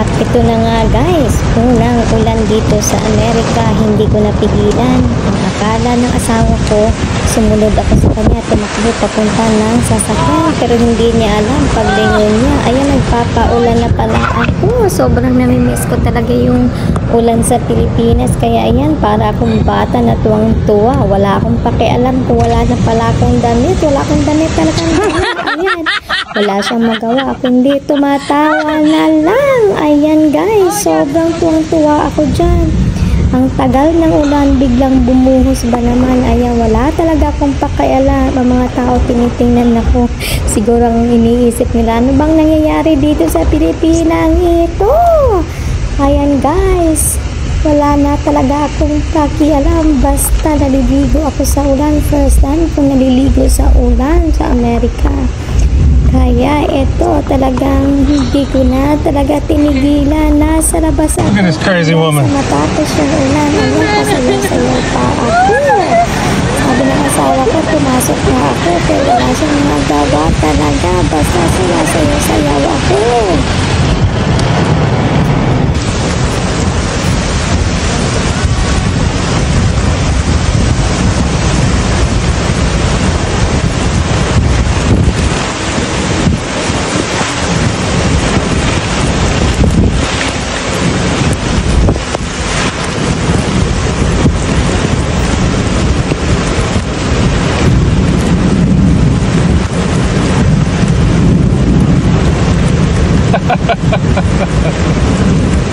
At ito na nga guys, unang ulan dito sa Amerika, hindi ko napigilan. Ang akala ng asawa ko, sumunod ako sa kanya, tumakbo papunta ng sasakyan. Pero hindi niya alam, paglingon niya, ayan, nagpapaulan na pala ako. Sobrang namimiss ko talaga yung ulan sa Pilipinas. Kaya ayan, para akong bata na tuwang-tuwa. Wala akong pakialam kung wala na pala akong damit. Wala akong damit talagang damit. Ayan, wala siyang magawa kundi tumatawa na lang. Ayan guys, sobrang tuwang-tuwa ako dyan. Ang tagal ng ulan, biglang bumuhos ba naman. Ayan, wala talaga akong pakialam. Ang mga tao tinitingnan ako. Siguro ang iniisip nila, ano bang nangyayari dito sa Pilipinas ito? Ayan guys, wala na talaga akong pakialam. Basta naliligo ako sa ulan. First time kong naliligo sa ulan sa Amerika. Kaya ito talagang hindi ko na talaga tinigilan. Nasa labas ako. Look at this crazy woman. Matapos yung ulan, ayan, pasayaw-sayaw pa ako. Sabi ng asawa ko, pumasok na ako. Pero wala siyang magawa talaga. Basta sayaw-sayaw ako. Ha ha ha ha ha.